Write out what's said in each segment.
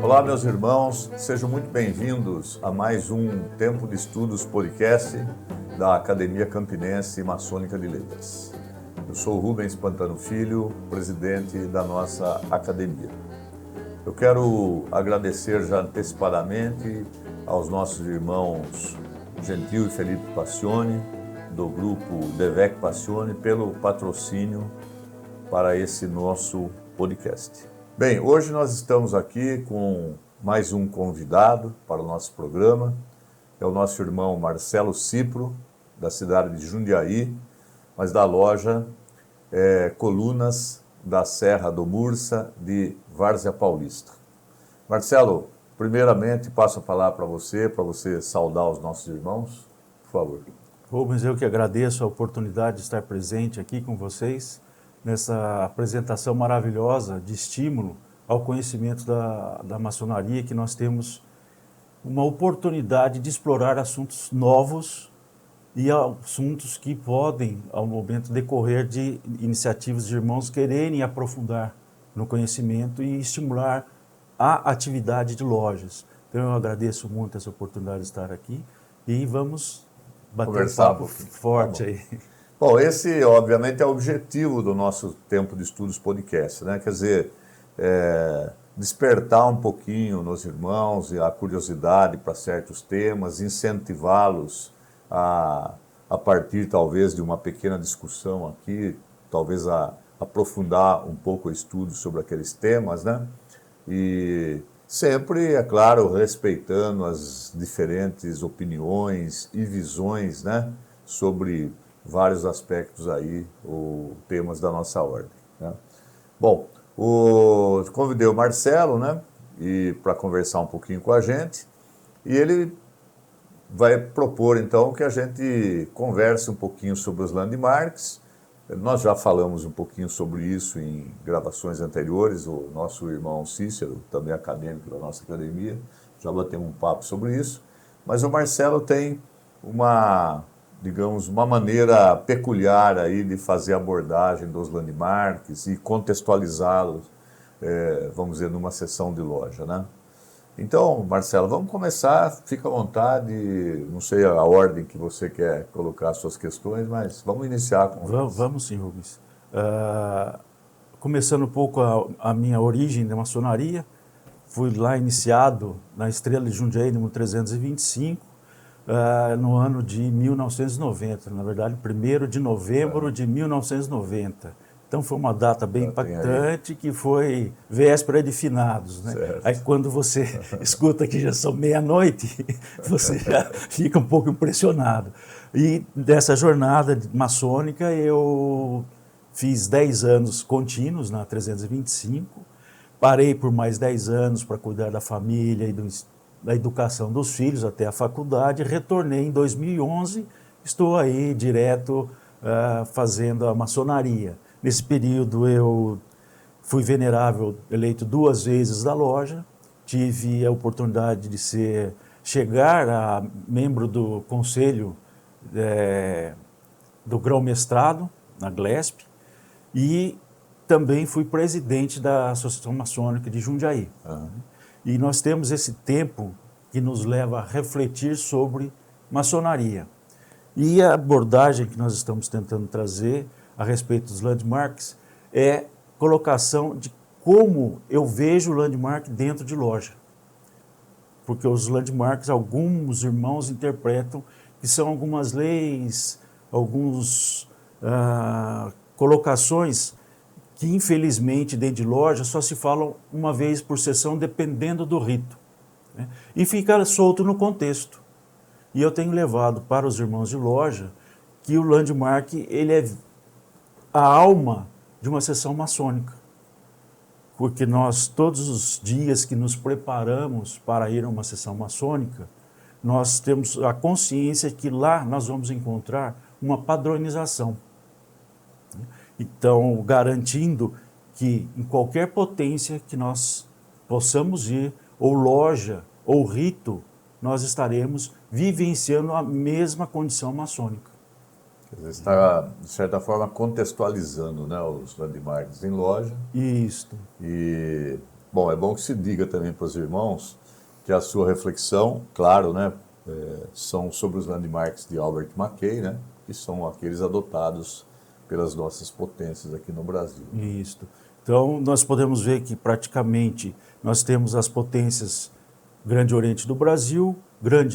Olá, meus irmãos, sejam muito bem-vindos a mais um Tempo de Estudos podcast da Academia Campinense Maçônica de Letras. Eu sou Rubens Pantano Filho, presidente da nossa academia. Eu quero agradecer já antecipadamente aos nossos irmãos Gentil e Felipe Passione, do grupo Devec Passione, pelo patrocínio para esse nosso podcast. Bem, hoje nós estamos aqui com mais um convidado para o nosso programa. É o nosso irmão Marcelo Cipro, da cidade de Jundiaí, mas da loja Colunas da Serra do Mursa, de Várzea Paulista. Marcelo, primeiramente passo a palavra para você saudar os nossos irmãos, por favor. Rubens, eu que agradeço a oportunidade de estar presente aqui com vocês nessa apresentação maravilhosa de estímulo ao conhecimento da maçonaria, que nós temos uma oportunidade de explorar assuntos novos e assuntos que podem, ao momento decorrer de iniciativas de irmãos, quererem aprofundar no conhecimento e estimular a atividade de lojas. Então eu agradeço muito essa oportunidade de estar aqui e vamos bater um papo forte aí. Bom, esse obviamente é o objetivo do nosso Tempo de Estudos podcast, né? Quer dizer, despertar um pouquinho nos irmãos e a curiosidade para certos temas, incentivá-los a partir talvez de uma pequena discussão aqui, talvez aprofundar um pouco o estudo sobre aqueles temas, né? E sempre, é claro, respeitando as diferentes opiniões e visões, né, sobre vários aspectos aí, ou temas da nossa ordem, né? Bom, convidei o Marcelo, né, para conversar um pouquinho com a gente, e ele vai propor, então, que a gente converse um pouquinho sobre os landmarks. Nós já falamos um pouquinho sobre isso em gravações anteriores, o nosso irmão Cícero, também acadêmico da nossa academia, já batemos um papo sobre isso, mas o Marcelo tem uma maneira peculiar aí de fazer a abordagem dos landmarks e contextualizá-los, vamos dizer, numa sessão de loja, né? Então, Marcelo, vamos começar, fica à vontade, não sei a ordem que você quer colocar as suas questões, mas vamos iniciar com isso. Vamos sim, Rubens. Começando um pouco a minha origem da maçonaria, fui lá iniciado na Estrela de Jundiaí, número 325, no ano de 1990, na verdade, 1º de novembro de 1990. Então foi uma data bem impactante, que foi véspera de finados, né? Aí quando você escuta que já são meia-noite, você já fica um pouco impressionado. E dessa jornada maçônica eu fiz 10 anos contínuos na 325, parei por mais 10 anos para cuidar da família e da educação dos filhos até a faculdade, retornei em 2011, estou aí direto fazendo a maçonaria. Nesse período eu fui venerável, eleito 2 vezes da loja, tive a oportunidade de chegar a membro do conselho do grão-mestrado, na GLESP, e também fui presidente da Associação Maçônica de Jundiaí. E nós temos esse tempo que nos leva a refletir sobre maçonaria. E a abordagem que nós estamos tentando trazer a respeito dos landmarks é colocação de como eu vejo o landmark dentro de loja. Porque os landmarks, alguns irmãos interpretam que são algumas leis, algumas colocações que, infelizmente, dentro de loja só se falam uma vez por sessão, dependendo do rito, né? E fica solto no contexto. E eu tenho levado para os irmãos de loja que o landmark ele é a alma de uma sessão maçônica. Porque nós, todos os dias que nos preparamos para ir a uma sessão maçônica, nós temos a consciência que lá nós vamos encontrar uma padronização. Então, garantindo que em qualquer potência que nós possamos ir, ou loja, ou rito, nós estaremos vivenciando a mesma condição maçônica. Quer dizer, está, de certa forma, contextualizando, né, os landmarks em loja. Isto. E, bom, é bom que se diga também para os irmãos que a sua reflexão, claro, né, são sobre os landmarks de Albert Mackay, né, que são aqueles adotados pelas nossas potências aqui no Brasil. Isto. Então, nós podemos ver que praticamente nós temos as potências Grande Oriente do Brasil,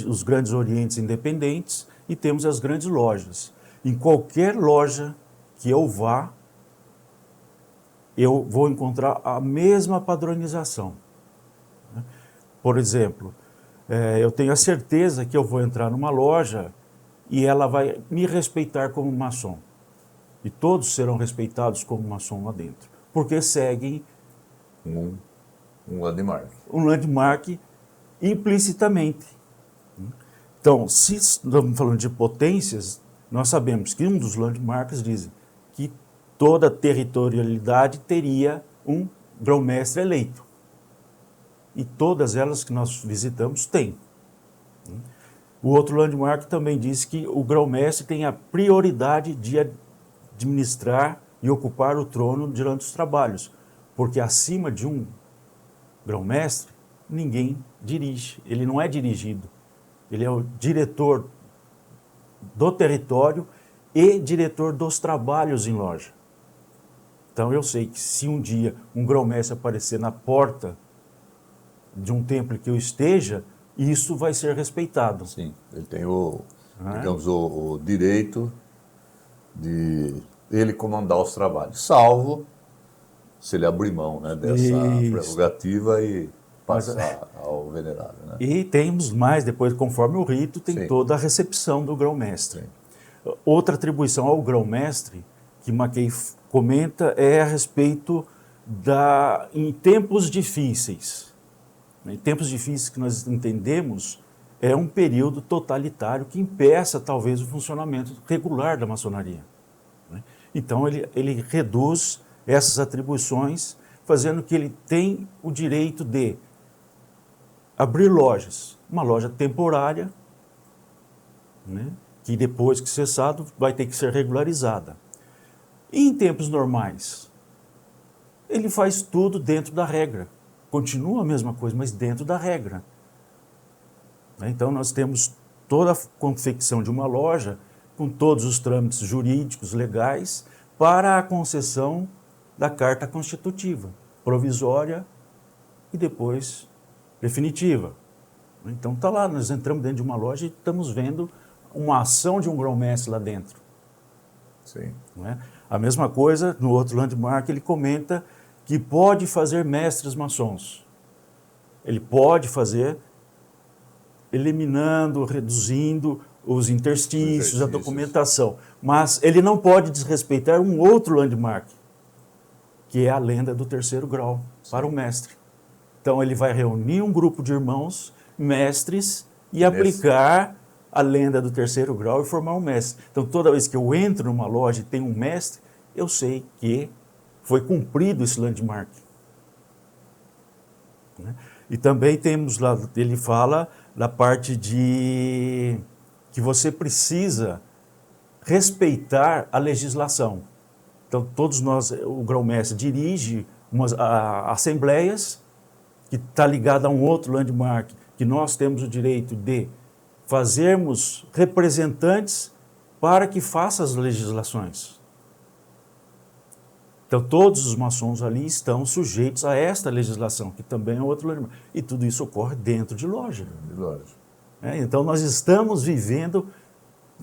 os grandes orientes independentes e temos as grandes lojas. Em qualquer loja que eu vá, eu vou encontrar a mesma padronização. Por exemplo, eu tenho a certeza que eu vou entrar numa loja e ela vai me respeitar como maçom. E todos serão respeitados como maçom lá dentro, porque seguem Um landmark. um landmark implicitamente. Então, se estamos falando de potências, nós sabemos que um dos landmarks diz que toda territorialidade teria um grão-mestre eleito. E todas elas que nós visitamos têm. O outro landmark também diz que o grão-mestre tem a prioridade de administrar e ocupar o trono durante os trabalhos, porque acima de um grão-mestre, ninguém dirige, ele não é dirigido. Ele é o diretor do território e diretor dos trabalhos em loja. Então eu sei que se um dia um grão-mestre aparecer na porta de um templo que eu esteja, isso vai ser respeitado. Sim, ele tem digamos, o direito de ele comandar os trabalhos, salvo se ele abrir mão, né, dessa prerrogativa e passar ao venerável. Né? E temos mais, depois, conforme o rito, tem Sim. toda a recepção do grão-mestre. Outra atribuição ao grão-mestre que Mackay comenta é a respeito em tempos difíceis. Em tempos difíceis que nós entendemos, é um período totalitário que impeça talvez o funcionamento regular da maçonaria. Então ele reduz essas atribuições, fazendo que ele tem o direito de abrir lojas, uma loja temporária, né, que depois que cessado vai ter que ser regularizada. E em tempos normais, ele faz tudo dentro da regra. Continua a mesma coisa, mas dentro da regra. Então nós temos toda a confecção de uma loja com todos os trâmites jurídicos, legais, para a concessão da carta constitutiva, provisória e depois definitiva. Então está lá, nós entramos dentro de uma loja e estamos vendo uma ação de um grão-mestre lá dentro. Sim. Não é? A mesma coisa, no outro landmark, ele comenta que pode fazer mestres maçons. Ele pode fazer eliminando, reduzindo os interstícios, a documentação. Mas ele não pode desrespeitar um outro landmark, que é a lenda do terceiro grau, para o mestre. Então ele vai reunir um grupo de irmãos, mestres, e aplicar a lenda do terceiro grau e formar um mestre. Então toda vez que eu entro numa loja e tem um mestre, eu sei que foi cumprido esse landmark. E também temos lá, ele fala da parte de que você precisa respeitar a legislação. Então todos nós, o grão-mestre dirige assembleias, que está ligada a um outro landmark, que nós temos o direito de fazermos representantes para que faça as legislações. Então todos os maçons ali estão sujeitos a esta legislação, que também é outro landmark. E tudo isso ocorre dentro de loja. Então nós estamos vivendo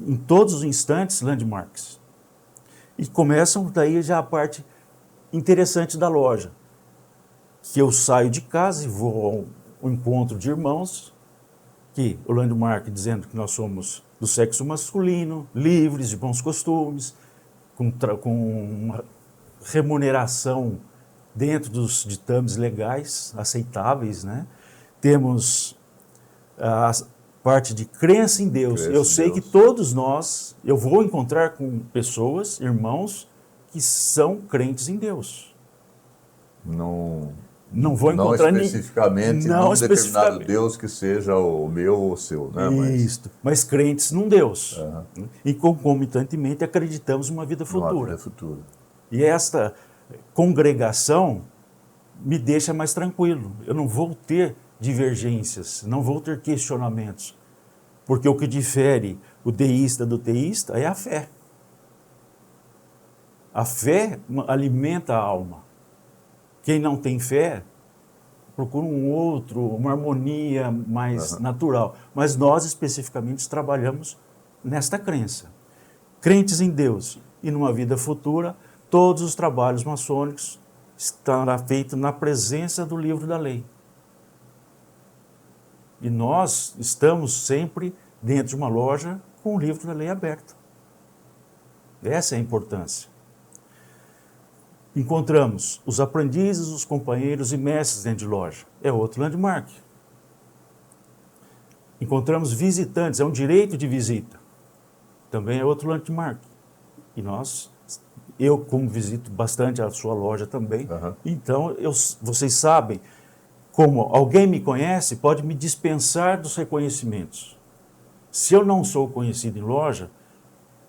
em todos os instantes landmarks. E começam daí já a parte interessante da loja, que eu saio de casa e vou ao encontro de irmãos, que o landmark dizendo que nós somos do sexo masculino, livres de bons costumes, com uma remuneração dentro dos ditames legais, aceitáveis, né? Temos a parte de crença em Deus. Eu sei que todos nós, eu vou encontrar com pessoas, irmãos, que são crentes em Deus. Não Não vou Não encontrar especificamente num determinado Deus que seja o meu ou o seu, né? Isso, mas crentes num Deus. Uhum. E concomitantemente acreditamos numa vida Numa futura. vida futura. E esta congregação me deixa mais tranquilo. Eu não vou ter divergências, não vou ter questionamentos. Porque o que difere o deísta do teísta é a fé. A fé alimenta a alma. Quem não tem fé procura uma harmonia mais natural. Mas nós especificamente trabalhamos nesta crença. Crentes em Deus e numa vida futura, todos os trabalhos maçônicos estará feito na presença do livro da lei. E nós estamos sempre dentro de uma loja com o livro da lei aberto. Essa é a importância. Encontramos os aprendizes, os companheiros e mestres dentro de loja. É outro landmark. Encontramos visitantes, é um direito de visita. Também é outro landmark. E eu como visito bastante a sua loja também, então vocês sabem, como alguém me conhece, pode me dispensar dos reconhecimentos. Se eu não sou conhecido em loja,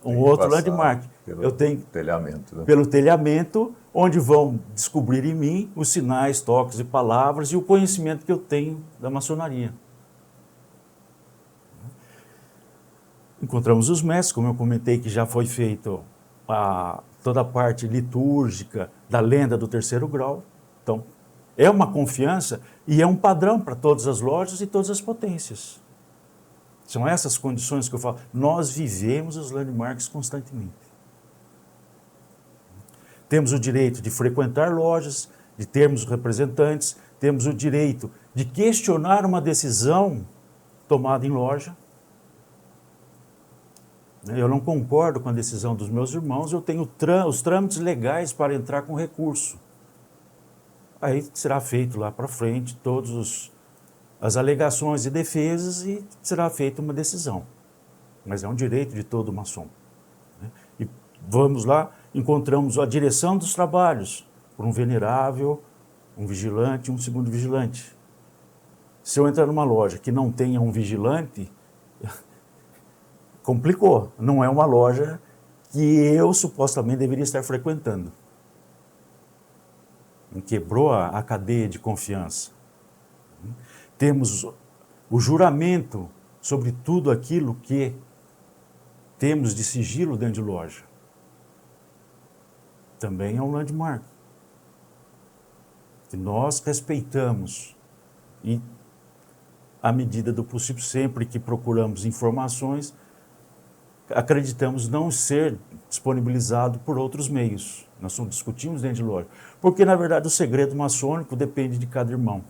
outro landmark. Eu tenho telhamento, né? Pelo telhamento, onde vão descobrir em mim os sinais, toques e palavras e o conhecimento que eu tenho da maçonaria. Encontramos os mestres, como eu comentei, que já foi feito toda a parte litúrgica da lenda do terceiro grau. Então, é uma confiança e é um padrão para todas as lojas e todas as potências. São essas condições que eu falo. Nós vivemos os landmarks constantemente. Temos o direito de frequentar lojas, de termos representantes, temos o direito de questionar uma decisão tomada em loja. Eu não concordo com a decisão dos meus irmãos, eu tenho os trâmites legais para entrar com recurso. Aí será feito lá para frente todas as alegações e defesas e será feita uma decisão. Mas é um direito de todo maçom. E vamos lá, encontramos a direção dos trabalhos por um venerável, um vigilante e um segundo vigilante. Se eu entrar numa loja que não tenha um vigilante, complicou. Não é uma loja que eu supostamente deveria estar frequentando. Quebrou a cadeia de confiança. Temos o juramento sobre tudo aquilo que temos de sigilo dentro de loja. Também é um landmark. Que nós respeitamos e, à medida do possível, sempre que procuramos informações, acreditamos não ser disponibilizado por outros meios. Nós discutimos dentro de loja. Porque, na verdade, o segredo maçônico depende de cada irmão.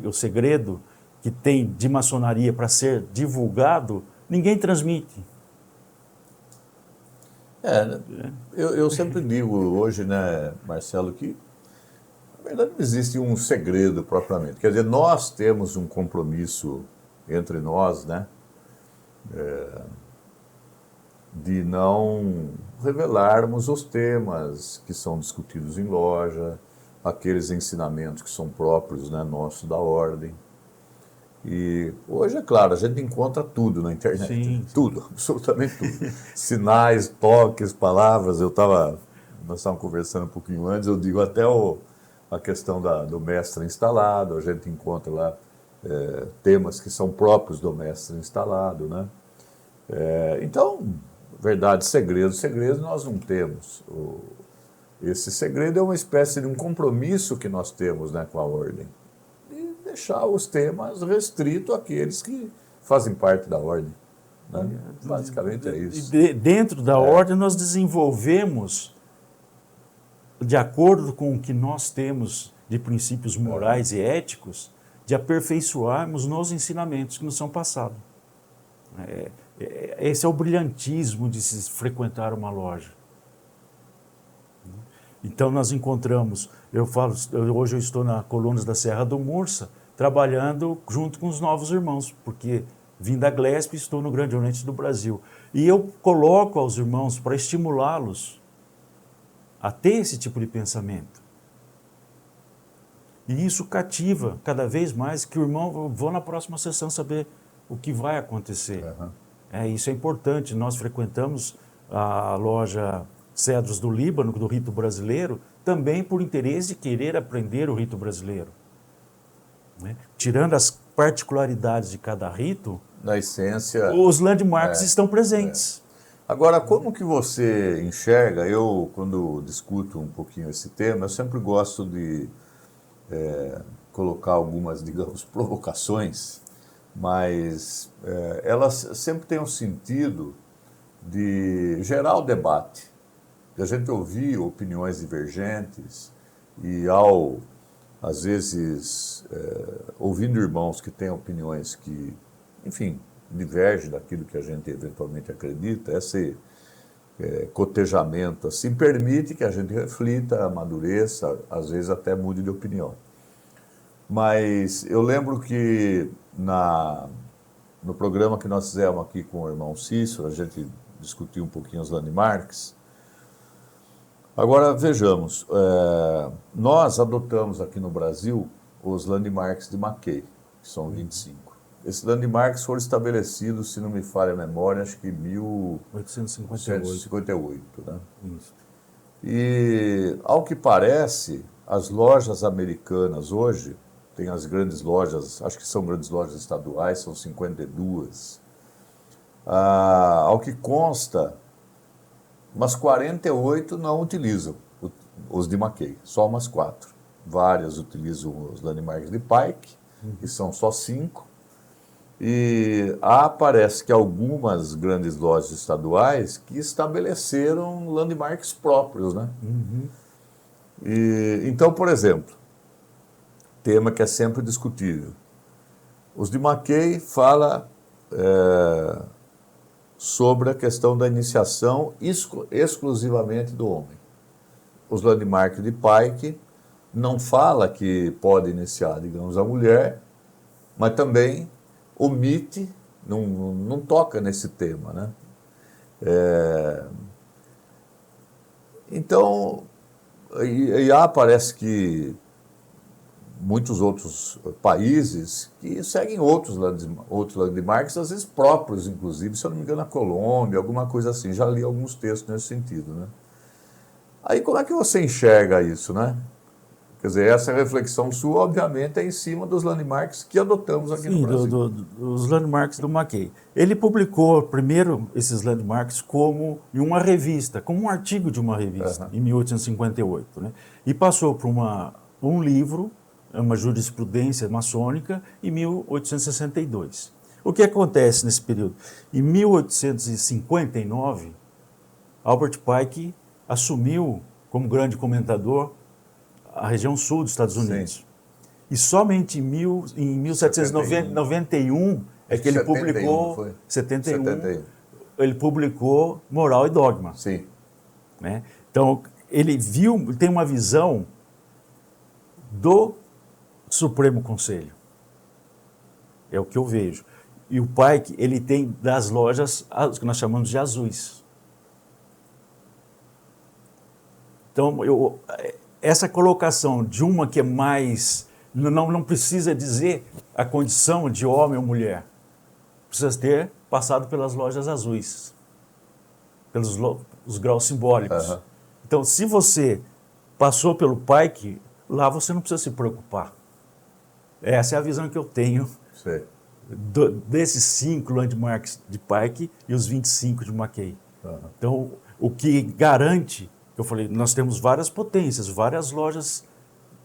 O segredo que tem de maçonaria para ser divulgado, ninguém transmite. Eu sempre digo hoje, né, Marcelo, que na verdade não existe um segredo propriamente. Quer dizer, nós temos um compromisso entre nós, né, de não revelarmos os temas que são discutidos em loja, aqueles ensinamentos que são próprios, né, nossos da ordem. E hoje, é claro, a gente encontra tudo na internet. Sim. Tudo, absolutamente tudo. Sinais, toques, palavras. Nós estávamos conversando um pouquinho antes, eu digo até a questão do mestre instalado, a gente encontra lá temas que são próprios do mestre instalado, né? Então, verdade, segredos nós não temos. Esse segredo é uma espécie de um compromisso que nós temos, né, com a ordem. E deixar os temas restritos àqueles que fazem parte da ordem. Né? Basicamente é isso. Dentro da ordem nós desenvolvemos, de acordo com o que nós temos de princípios morais e éticos, de aperfeiçoarmos nos ensinamentos que nos são passados. Esse é o brilhantismo de se frequentar uma loja. Então nós encontramos, hoje eu estou na Colunas da Serra do Mursa, trabalhando junto com os novos irmãos, porque vim da Glesp e estou no Grande Oriente do Brasil. E eu coloco aos irmãos para estimulá-los a ter esse tipo de pensamento. E isso cativa cada vez mais que o irmão, vou na próxima sessão saber o que vai acontecer. Isso é importante. Nós frequentamos a loja Cedros do Líbano, do rito brasileiro, também por interesse de querer aprender o rito brasileiro. Né? Tirando as particularidades de cada rito, na essência, os landmarks estão presentes. Agora, como que você enxerga, eu quando discuto um pouquinho esse tema, eu sempre gosto de colocar algumas, digamos, provocações, mas elas sempre têm um sentido de gerar o debate, de a gente ouvir opiniões divergentes e às vezes, ouvindo irmãos que têm opiniões que, enfim, divergem daquilo que a gente eventualmente acredita, esse cotejamento assim permite que a gente reflita, amadureça, às vezes até mude de opinião. Mas eu lembro que no programa que nós fizemos aqui com o irmão Cícero, a gente discutiu um pouquinho os landmarks. Agora, vejamos, nós adotamos aqui no Brasil os landmarks de Mackay, que são 25. Esses landmarks foram estabelecidos, se não me falha a memória, acho que em 1858. Né? Isso. E, ao que parece, as lojas americanas hoje, tem as grandes lojas, acho que são grandes lojas estaduais, são 52. Ao que consta, umas 48 não utilizam os de Mackay, só umas 4. Várias utilizam os landmarks de Pike, que são só 5. E parece que algumas grandes lojas estaduais que estabeleceram landmarks próprios, né? Então, por exemplo, tema que é sempre discutível. Os de Mackay fala sobre a questão da iniciação exclusivamente do homem. Os landmarks de Pike não fala que pode iniciar, digamos, a mulher, mas também omite, não toca nesse tema, né? Então, parece que muitos outros países que seguem outros landmarks, às vezes próprios, inclusive, se eu não me engano, a Colômbia, alguma coisa assim. Já li alguns textos nesse sentido, né? Aí como é que você enxerga isso, né? Quer dizer, essa reflexão sua, obviamente, é em cima dos landmarks que adotamos aqui no Brasil. Os landmarks do Mackay. Ele publicou primeiro esses landmarks em uma revista, como um artigo de uma revista, em 1858. Né? E passou por um livro, uma jurisprudência maçônica, em 1862. O que acontece nesse período? Em 1859, Albert Pike assumiu como grande comentador a região sul dos Estados Unidos. Sim. E somente em 1791 é que ele publicou... 71. Ele publicou Moral e Dogma. Sim. Né? Então, ele tem uma visão do Supremo Conselho. É o que eu vejo. E o Pike, ele tem das lojas, que nós chamamos de azuis. Então, essa colocação de uma que é mais... Não precisa dizer a condição de homem ou mulher. Precisa ter passado pelas lojas azuis, pelos os graus simbólicos. Então, se você passou pelo Pike, lá você não precisa se preocupar. Essa é a visão que eu tenho desses 5 landmarks de Pike e os 25 de Mackay. Então, o que garante... Eu falei, nós temos várias potências, várias lojas,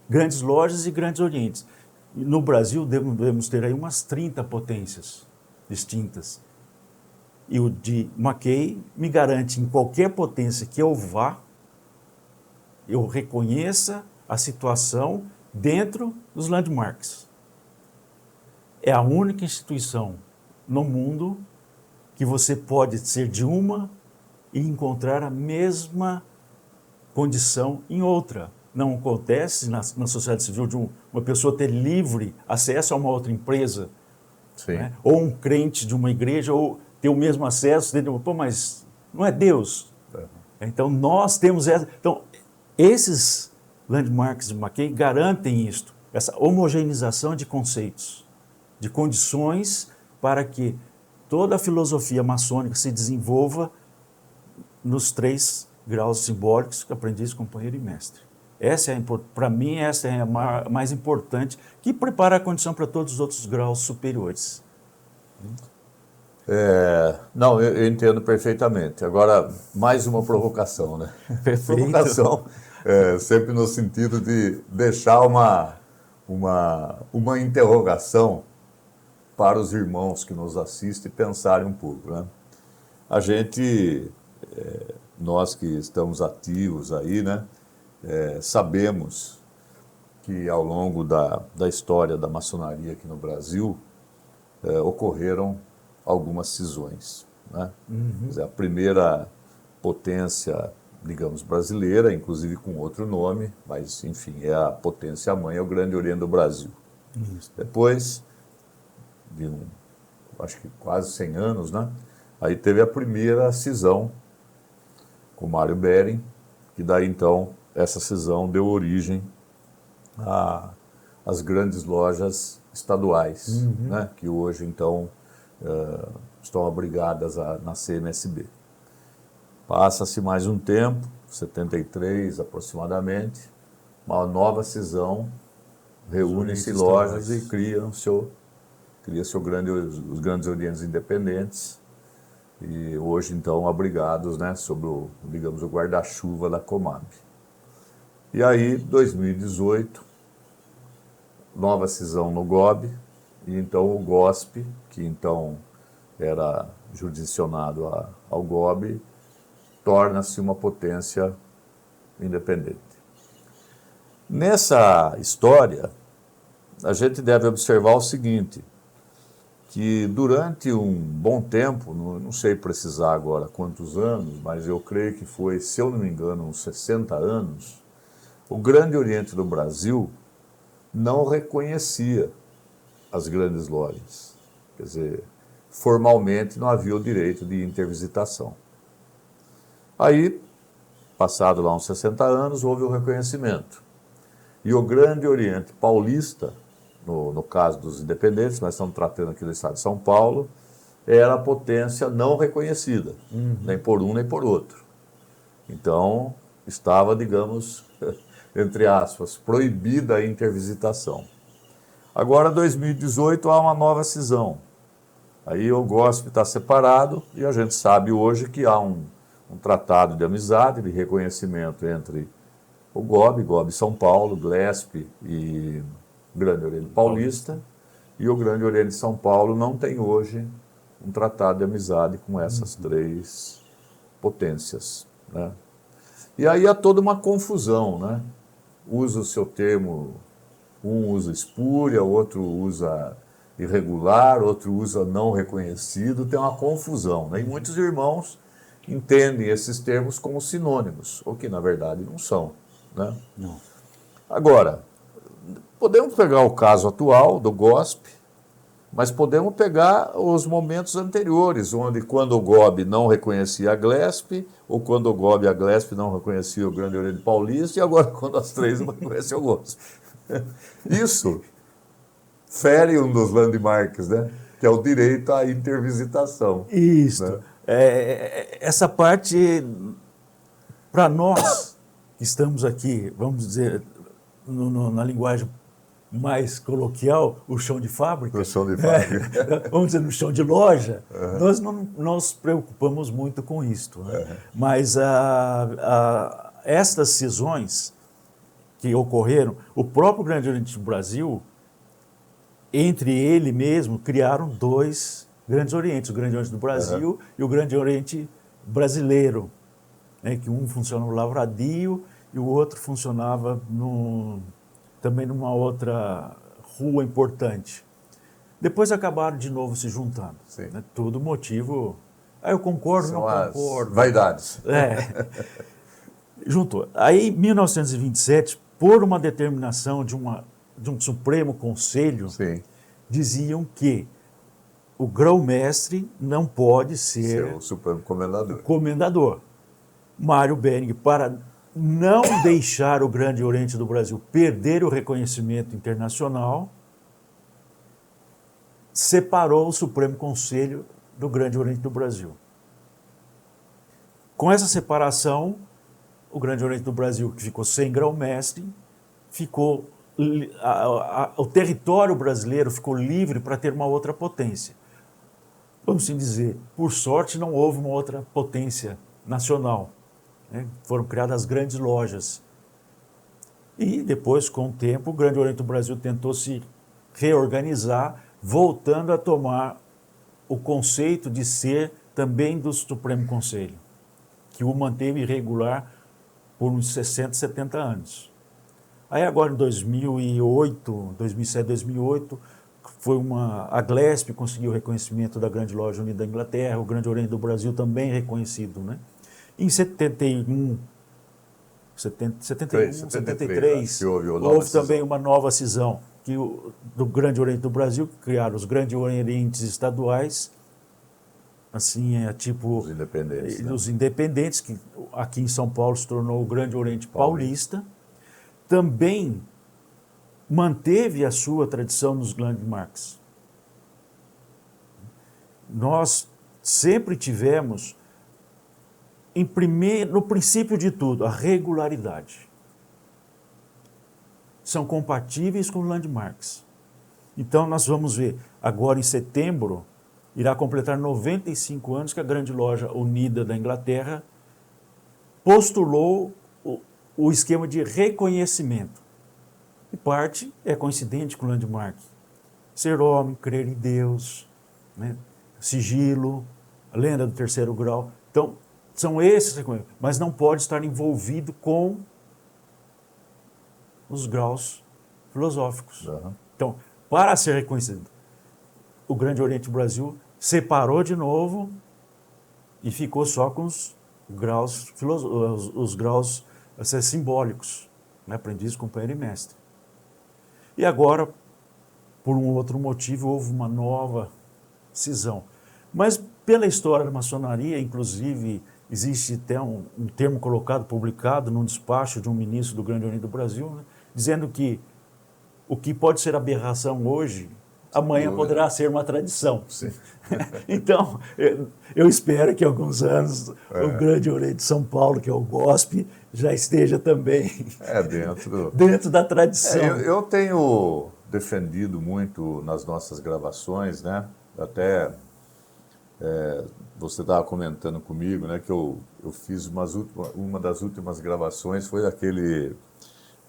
grandes lojas e grandes orientes. E no Brasil, devemos ter aí umas 30 potências distintas. E o de Mackay me garante, em qualquer potência que eu vá, eu reconheça a situação dentro dos landmarks. É a única instituição no mundo que você pode ser de uma e encontrar a mesma condição em outra. Não acontece na sociedade civil de uma pessoa ter livre acesso a uma outra empresa, né? Ou um crente de uma igreja, ou ter o mesmo acesso dentro de mas não é Deus. Então, nós temos essa... Então, esses landmarks de Mackay garantem isto. essa homogeneização de conceitos, de condições para que toda a filosofia maçônica se desenvolva nos 3 graus simbólicos: aprendiz, companheiro e mestre. Para mim, essa é a mais importante, que prepara a condição para todos os outros graus superiores. Não, eu entendo perfeitamente. Agora, mais uma provocação, né? Perfeito. Provocação, sempre no sentido de deixar uma interrogação para os irmãos que nos assistem pensarem um pouco, né? A gente, nós que estamos ativos aí, né? Sabemos que ao longo da história da maçonaria aqui no Brasil, ocorreram algumas cisões, né? Quer dizer, a primeira potência, digamos, brasileira, inclusive com outro nome, mas, enfim, é a potência mãe, é o Grande Oriente do Brasil. Isso. Depois de acho que quase 100 anos, né? Aí teve a primeira cisão com Mário Bering, que daí, então, essa cisão deu origem às grandes lojas estaduais, né? Que hoje, então, estão abrigadas na CMSB. Passa-se mais um tempo, 73 aproximadamente, uma nova cisão, reúnem-se lojas e cria-se os Grandes Orientes Independentes, e hoje, então, abrigados, né, sob o guarda-chuva da Comab. E aí, 2018, nova cisão no GOB, e então o GOSP, que então era jurisdicionado ao GOB, torna-se uma potência independente. Nessa história, a gente deve observar o seguinte, que durante um bom tempo, não sei precisar agora quantos anos, mas eu creio que foi, se eu não me engano, uns 60 anos, o Grande Oriente do Brasil não reconhecia as grandes lojas. Quer dizer, formalmente não havia o direito de intervisitação. Aí, passado lá uns 60 anos, houve o reconhecimento. E o Grande Oriente Paulista, no caso dos independentes, mas estamos tratando aqui do estado de São Paulo, era a potência não reconhecida, nem por um nem por outro. Então, estava, digamos, entre aspas, proibida a intervisitação. Agora, 2018, há uma nova cisão. Aí o GOSP está separado e a gente sabe hoje que há um tratado de amizade, de reconhecimento entre o GOB São Paulo, GLESP e Grande Oriente Paulista, e o Grande Oriente de São Paulo não tem hoje um tratado de amizade com essas 3 potências, né? E aí há toda uma confusão, né? Usa o seu termo, um usa espúria, outro usa irregular, outro usa não reconhecido, tem uma confusão, né? E muitos irmãos entendem esses termos como sinônimos, o que na verdade não são, né? Não. Agora, podemos pegar o caso atual do GOSP, mas podemos pegar os momentos anteriores, onde quando o GOB não reconhecia a GLESP, ou quando o GOB e a GLESP não reconhecia o Grande Oriente Paulista, e agora quando as 3 não reconhecem o GOSP. Isso fere um dos landmarks, né? Que é o direito à intervisitação. Isso. Né? Essa parte, para nós que estamos aqui, vamos dizer, na linguagem mais coloquial, o chão de fábrica. O chão de fábrica. Vamos dizer, no chão de loja, nós não nos preocupamos muito com isto. Né? Mas estas cisões que ocorreram, o próprio Grande Oriente do Brasil, entre ele mesmo, criaram 2 Grandes Orientes, o Grande Oriente do Brasil e o Grande Oriente brasileiro, né? Que um funciona no Lavradio e o outro funcionava também numa outra rua importante. Depois acabaram de novo se juntando. Né? Tudo motivo... eu concordo, São não concordo. Vaidades. Juntou. Aí, em 1927, por uma determinação de um Supremo Conselho, diziam que o grão-mestre não pode ser o Supremo Comendador. Comendador. Mário Bering, para não deixar o Grande Oriente do Brasil perder o reconhecimento internacional, separou o Supremo Conselho do Grande Oriente do Brasil. Com essa separação, o Grande Oriente do Brasil, que ficou sem grão-mestre, ficou o território brasileiro ficou livre para ter uma outra potência. Vamos assim dizer, por sorte não houve uma outra potência nacional, né? Foram criadas as grandes lojas. E depois, com o tempo, o Grande Oriente do Brasil tentou se reorganizar, voltando a tomar o conceito de ser também do Supremo Conselho, que o manteve irregular por uns 60, 70 anos. Aí agora em 2008, 2007, 2008, a Glesp conseguiu o reconhecimento da Grande Loja Unida da Inglaterra, o Grande Oriente do Brasil também reconhecido, né? Em 73, houve também uma nova cisão do Grande Oriente do Brasil, que criaram os Grandes Orientes estaduais, assim, tipo os independentes, né? Os independentes, que aqui em São Paulo se tornou o Grande Oriente Paulista. Também manteve a sua tradição nos landmarks. Nós sempre tivemos, no princípio de tudo, a regularidade. São compatíveis com os landmarks. Então, nós vamos ver, agora em setembro, irá completar 95 anos que a Grande Loja Unida da Inglaterra postulou o esquema de reconhecimento. E parte é coincidente com o landmark. Ser homem, crer em Deus, né? Sigilo, a lenda do terceiro grau. Então, são esses reconhecimentos, mas não pode estar envolvido com os graus filosóficos. Uhum. Então, para ser reconhecido, o Grande Oriente do Brasil separou de novo e ficou só com os graus simbólicos, né? Aprendiz, companheiro e mestre. E agora, por um outro motivo, houve uma nova cisão. Mas pela história da maçonaria, inclusive, existe até um termo colocado, publicado num despacho de um ministro do Grande Oriente do Brasil, né? Dizendo que o que pode ser aberração hoje, amanhã poderá ser uma tradição. Sim. Então, eu espero que em alguns anos o Grande Oriente de São Paulo, que é o GOSP, já esteja também dentro da tradição. Eu tenho defendido muito nas nossas gravações, né? Até você estava comentando comigo, né, que eu fiz uma das últimas gravações foi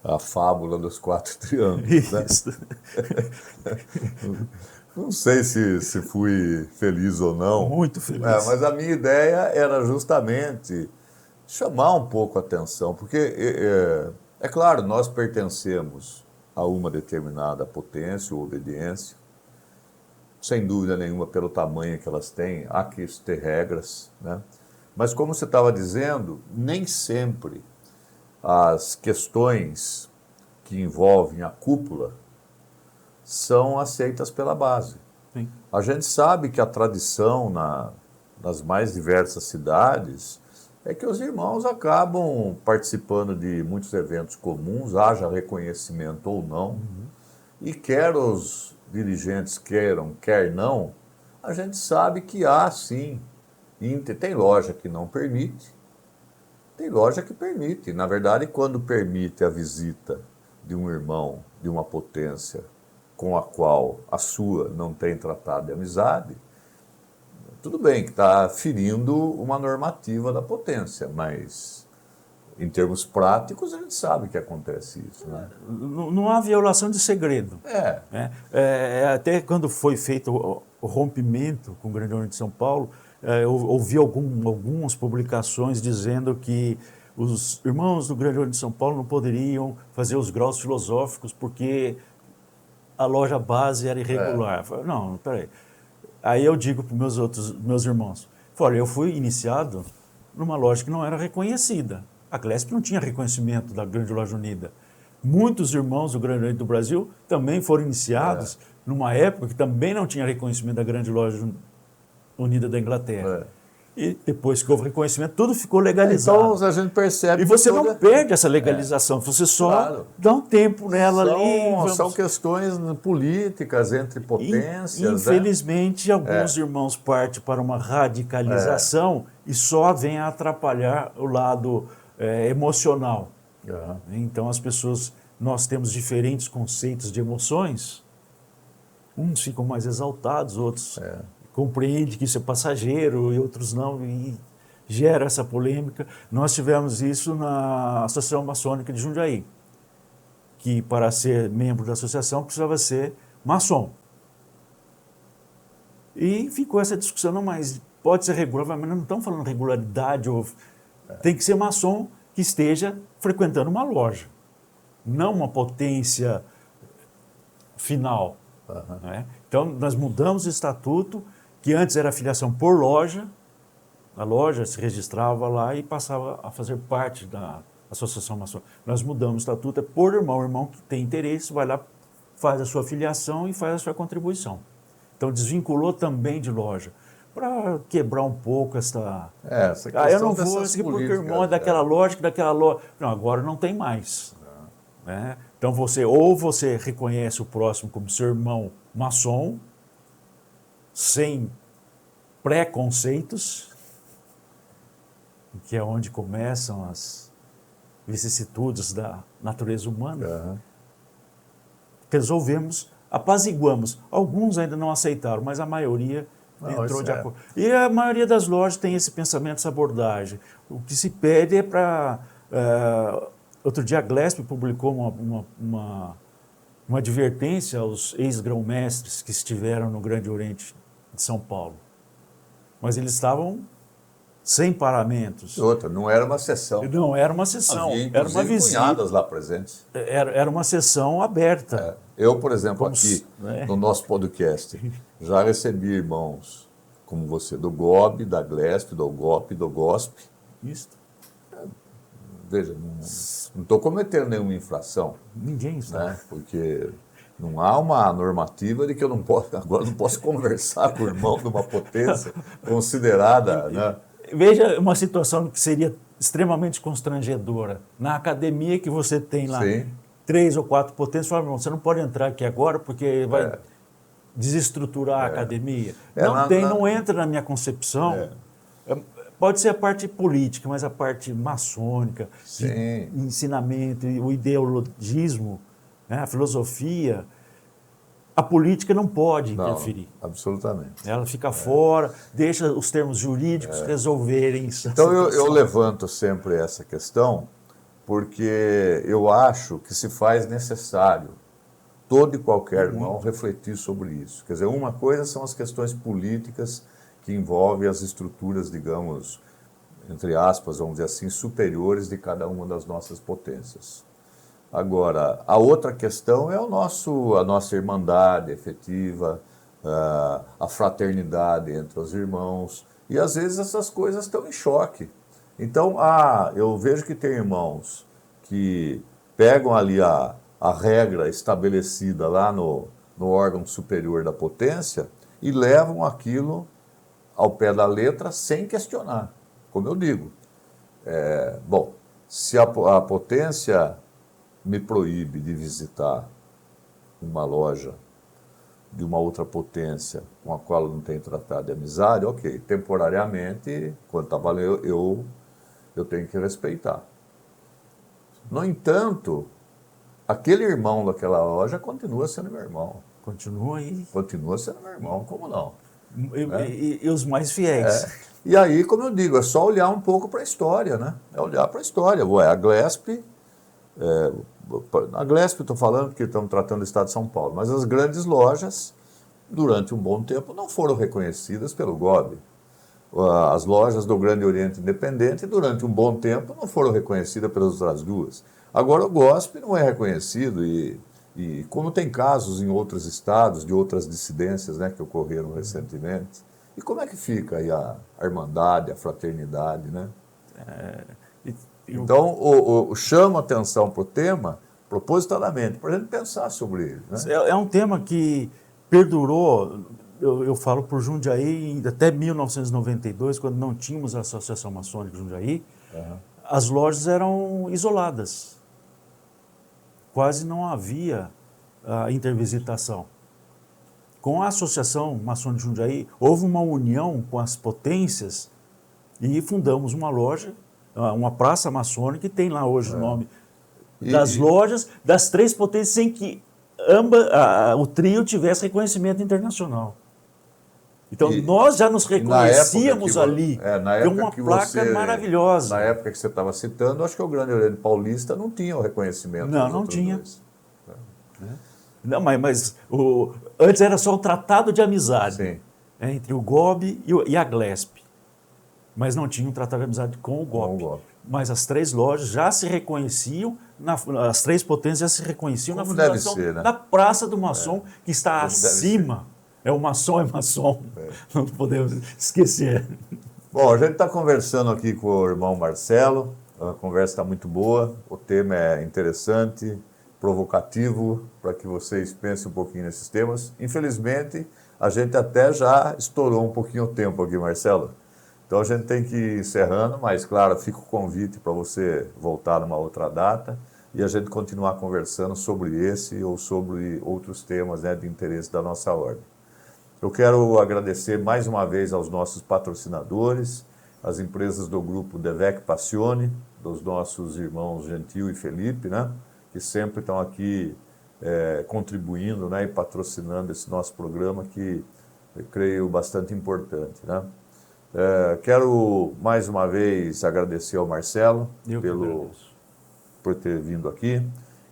a fábula dos 4 triângulos. Né? Não sei se fui feliz ou não. Muito feliz. Mas a minha ideia era justamente chamar um pouco a atenção, porque, é claro, nós pertencemos a uma determinada potência ou obediência, sem dúvida nenhuma pelo tamanho que elas têm, há que ter regras, né? Mas como você estava dizendo, nem sempre as questões que envolvem a cúpula são aceitas pela base. Sim. A gente sabe que a tradição nas mais diversas cidades é que os irmãos acabam participando de muitos eventos comuns, haja reconhecimento ou não, e quer os dirigentes queiram, quer não, a gente sabe que há sim, tem loja que não permite, tem loja que permite. Na verdade, quando permite a visita de um irmão de uma potência com a qual a sua não tem tratado de amizade, tudo bem que está ferindo uma normativa da potência, mas em termos práticos a gente sabe que acontece isso. Né? Não há violação de segredo. Até quando foi feito o rompimento com o Grande Oriente de São Paulo, eu ouvi algumas publicações dizendo que os irmãos do Grande Oriente de São Paulo não poderiam fazer os graus filosóficos porque a loja base era irregular. Não, peraí. Aí eu digo para os meus irmãos, olha, eu fui iniciado numa loja que não era reconhecida. A Glesp não tinha reconhecimento da Grande Loja Unida. Muitos irmãos do Grande Oriente do Brasil também foram iniciados numa época que também não tinha reconhecimento da Grande Loja Unida da Inglaterra. E depois que houve reconhecimento, tudo ficou legalizado. Então a gente percebe E você que não perde essa legalização, você só dá um tempo nela ali. São questões políticas entre potências. Infelizmente, alguns irmãos partem para uma radicalização e só vem a atrapalhar o lado emocional. Então, as pessoas, nós temos diferentes conceitos de emoções. Uns ficam mais exaltados, outros compreendem que isso é passageiro e outros não, e gera essa polêmica. Nós tivemos isso na Associação Maçônica de Jundiaí, que para ser membro da associação precisava ser maçom. E ficou essa discussão, não, mas pode ser regular, mas não estamos falando regularidade, tem que ser maçom que esteja frequentando uma loja, não uma potência final. Né? Então, nós mudamos o estatuto, que antes era filiação por loja, a loja se registrava lá e passava a fazer parte da associação maçônica. Nós mudamos o estatuto, é por irmão, o irmão que tem interesse vai lá, faz a sua filiação e faz a sua contribuição. Então, desvinculou também de loja, para quebrar um pouco essa questão. Eu não vou seguir porque o irmão é daquela loja, que daquela loja. Não, agora não tem mais. Né? Então, você reconhece o próximo como seu irmão maçom, sem preconceitos, que é onde começam as vicissitudes da natureza humana. Resolvemos, apaziguamos. Alguns ainda não aceitaram, mas a maioria entrou de acordo. E a maioria das lojas tem esse pensamento, essa abordagem. O que se pede é para... outro dia a Glesp publicou uma advertência aos ex-grão-mestres que estiveram no Grande Oriente de São Paulo. Mas eles estavam sem paramentos. Não era uma sessão. Não era uma sessão, era uma visita. Cunhadas lá presentes. Era uma sessão aberta. Eu, por exemplo, aqui no nosso podcast, já recebi irmãos como você, do GOB, da Glesp, do GOP, do GOSP. Isso. Veja, não estou cometendo nenhuma infração. Ninguém está. Né? Porque não há uma normativa de que eu não posso, agora não posso conversar com o irmão de uma potência considerada. Né? Veja uma situação que seria extremamente constrangedora. Na academia que você tem lá 3 ou 4 potências, fala, irmão, você não pode entrar aqui agora porque vai desestruturar a academia. Não entra na minha concepção. Pode ser a parte política, mas a parte maçônica, de ensinamento, o ideologismo, né, a filosofia, a política não pode interferir. Não, absolutamente. Ela fica fora, deixa os termos jurídicos resolverem isso. Então eu levanto sempre essa questão porque eu acho que se faz necessário todo e qualquer irmão refletir sobre isso. Quer dizer, uma coisa são as questões políticas que envolvem as estruturas, digamos, entre aspas, vamos dizer assim, superiores de cada uma das nossas potências. Agora, a outra questão é a nossa irmandade efetiva, a fraternidade entre os irmãos, e às vezes essas coisas estão em choque. Então, eu vejo que tem irmãos que pegam ali a regra estabelecida lá no órgão superior da potência e levam aquilo ao pé da letra sem questionar. Como eu digo, se a potência me proíbe de visitar uma loja de uma outra potência com a qual eu não tenho tratado de amizade, ok, temporariamente, quando está valendo, eu tenho que respeitar. No entanto, aquele irmão daquela loja continua sendo meu irmão. Continua aí. Continua sendo meu irmão, como não? E os mais fiéis. E aí, como eu digo, é só olhar um pouco para a história, né? É olhar para a história. A Glesp, a Glesp estou falando porque estamos tratando do estado de São Paulo, mas as grandes lojas, durante um bom tempo, não foram reconhecidas pelo GOB. As lojas do Grande Oriente Independente, durante um bom tempo, não foram reconhecidas pelas outras duas. Agora o GOSP não é reconhecido e como tem casos em outros estados, de outras dissidências, né, que ocorreram recentemente, e como é que fica aí a irmandade, a fraternidade, né? Então, chamo a atenção para o tema propositadamente, para a gente pensar sobre ele. Né? É um tema que perdurou eu falo por Jundiaí, até 1992, quando não tínhamos a Associação Maçônica Jundiaí, as lojas eram isoladas. Quase não havia intervisitação. Com a Associação Maçônica Jundiaí, houve uma união com as potências e fundamos uma loja, uma praça maçônica, que tem lá hoje o nome das lojas das 3 potências, sem que o trio tivesse reconhecimento internacional. Então, nós já nos reconhecíamos ali. Tem uma placa maravilhosa. Na época que você estava citando, acho que o Grande Oriente Paulista não tinha o reconhecimento. Não tinha. Não, mas antes era só o tratado de amizade entre o GOB e a GLESP. Mas não tinha um tratado de amizade com o GOB. Mas as 3 lojas já se reconheciam, as 3 potências já se reconheciam como na fundação, deve ser, né? na Praça do Maçom, que está acima. O maçom é maçom, não podemos esquecer. Bom, a gente está conversando aqui com o irmão Marcelo, a conversa está muito boa, o tema é interessante, provocativo, para que vocês pensem um pouquinho nesses temas. Infelizmente, a gente até já estourou um pouquinho o tempo aqui, Marcelo. Então a gente tem que ir encerrando, mas claro, fica o convite para você voltar numa outra data e a gente continuar conversando sobre esse ou sobre outros temas, né, de interesse da nossa ordem. Eu quero agradecer mais uma vez aos nossos patrocinadores, as empresas do grupo Devec Passione, dos nossos irmãos Gentil e Felipe, né, que sempre estão aqui contribuindo, né, e patrocinando esse nosso programa, que eu creio bastante importante, né. Quero mais uma vez agradecer ao Marcelo por ter vindo aqui.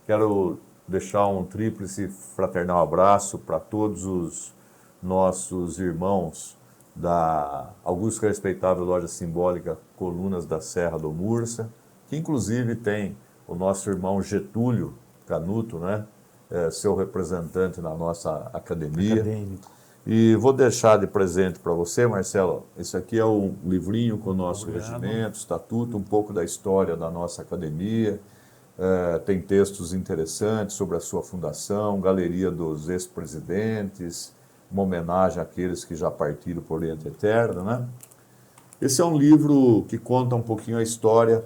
Quero deixar um tríplice fraternal abraço para todos os nossos irmãos da Augusta Respeitável Loja Simbólica Colunas da Serra do Mursa, que inclusive tem o nosso irmão Getúlio Canuto, né, seu representante na nossa academia. Acadêmico. E vou deixar de presente para você, Marcelo, esse aqui é um livrinho com o nosso regimento, estatuto, um pouco da história da nossa academia, tem textos interessantes sobre a sua fundação, galeria dos ex-presidentes, uma homenagem àqueles que já partiram por Oriente Eterno, né? Esse é um livro que conta um pouquinho a história.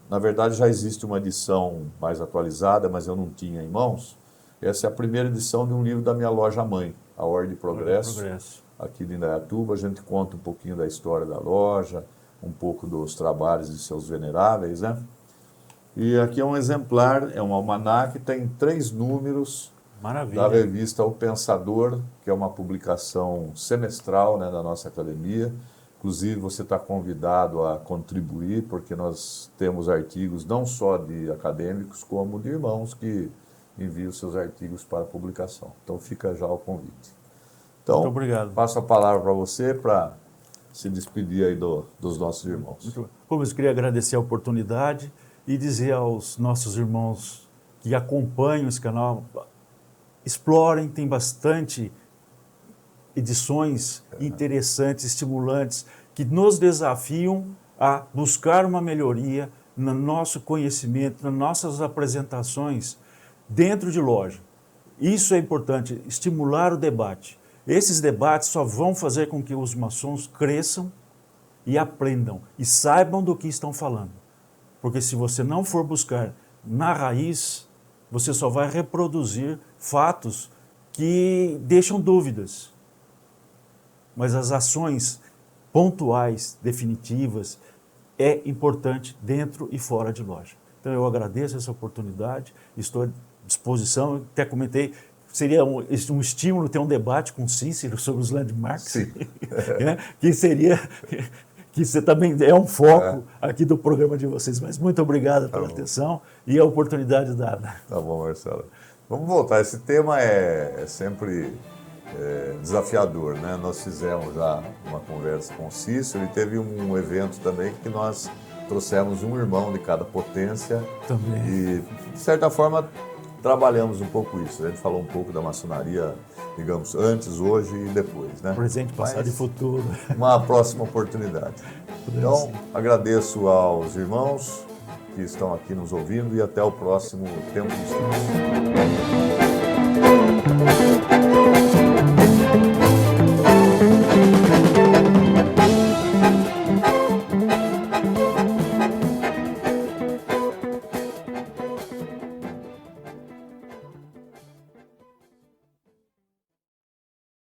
Na verdade, já existe uma edição mais atualizada, mas eu não tinha em mãos. Essa é a primeira edição de um livro da minha loja mãe, a Ordem Progresso, aqui de Indaiatuba. A gente conta um pouquinho da história da loja, um pouco dos trabalhos de seus veneráveis, né? E aqui é um exemplar, é um almanaque, tem 3 números. Maravilha. Da revista O Pensador, que é uma publicação semestral, né, da nossa academia. Inclusive, você está convidado a contribuir, porque nós temos artigos não só de acadêmicos, como de irmãos que enviam seus artigos para publicação. Então, fica já o convite. Então, muito obrigado. Passo a palavra para você para se despedir aí dos nossos irmãos. Rubens, queria agradecer a oportunidade e dizer aos nossos irmãos que acompanham esse canal, explorem, tem bastante edições interessantes, estimulantes, que nos desafiam a buscar uma melhoria no nosso conhecimento, nas nossas apresentações dentro de loja. Isso é importante, estimular o debate. Esses debates só vão fazer com que os maçons cresçam e aprendam e saibam do que estão falando. Porque se você não for buscar na raiz, você só vai reproduzir fatos que deixam dúvidas. Mas as ações pontuais, definitivas, é importante dentro e fora de loja. Então eu agradeço essa oportunidade, estou à disposição, até comentei, seria um estímulo ter um debate com Cícero sobre os landmarks, que seria... que você também é um foco aqui do programa de vocês. Mas muito obrigado pela atenção e a oportunidade dada. Tá bom, Marcelo. Vamos voltar. Esse tema é sempre desafiador, né? Nós fizemos já uma conversa com o Cícero e teve um evento também que nós trouxemos um irmão de cada potência. Também. E, de certa forma, trabalhamos um pouco isso. A gente falou um pouco da maçonaria, digamos, antes, hoje e depois, né? Presente, passado e futuro. Uma próxima oportunidade. Então, agradeço aos irmãos que estão aqui nos ouvindo e até o próximo Tempo de Estudos.